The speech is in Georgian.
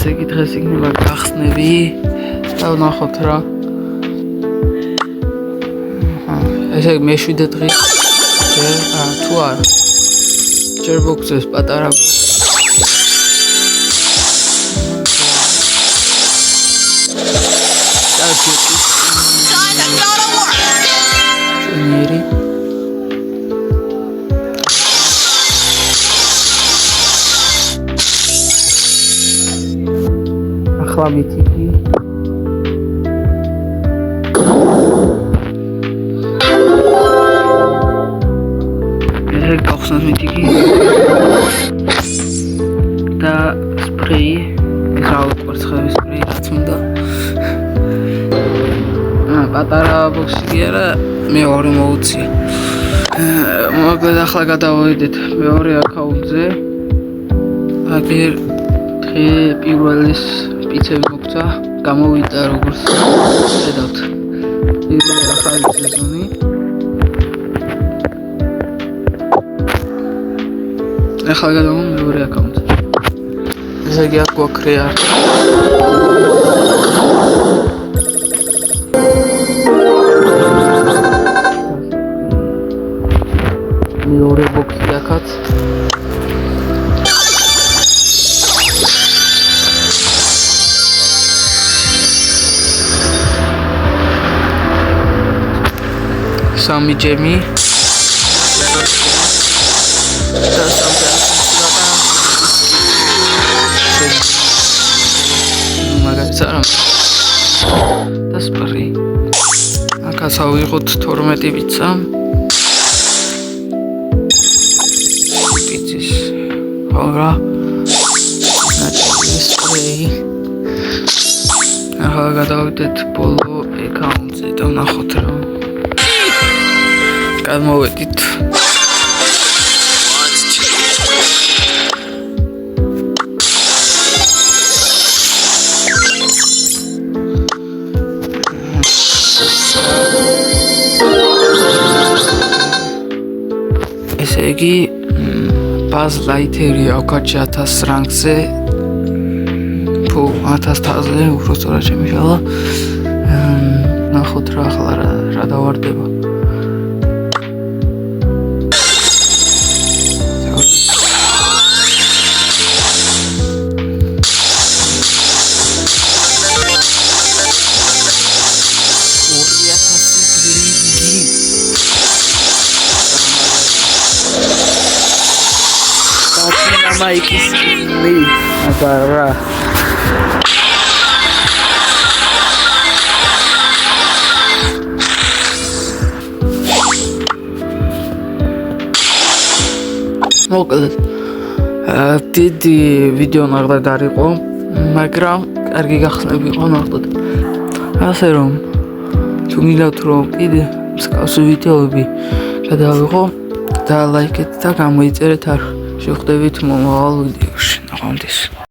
ესე იგი დღეს იქნება გახსნები და ვნახოთ რა. ესე იგი მე-7 დღე თუ არა ჯერ ბოქსებს პატარა ჟუნიერი ახლა მითიკი გახსნათ მითიკი და სპრეი რავკვერცხების სპრეი რაც უნდა პატარა ბოქსი კი არა მეორე მოუწია მოკლედ ახლა გადავიდეთ მეორე აკაუნტზე აგერ დღე პირველის პიცები მოგცა გამოვიდა როგორც ხედავთ პირველი ახალი სეზონი ახლა გადავა მეორე აკაუნტზე ესე იგი აქ გვაქრია მეორე ბოქსი აქაც სამი ჯემი და და სპრი აქაც ავიღოთ 12 პიცა პიცის რა სპრი ახლა გადავიდეთ ბოლო აკაუნტზე და ვნახოთ რა გადმოვედით ესე იგი ბაზ ლაითერი ავკაჩი 1000 რანგზე თუ 1000-ზე უბრალოდ შემიშალა ნახოთ რა ახლა რა დავარდება Mike is me. Agora. მოკლედ დიდი ვიდეო ნახდა გარიყო, მაგრამ კარგი გახსნები იყო ნახოთ. ასე რომ თუ გინდათ რომ კიდე მსგავსი ვიდეოები გადავიღო და ლაიქეთ და გამოიწერეთ არ შევხვდებით მომავალ ვიდეოში. ნახვამდის.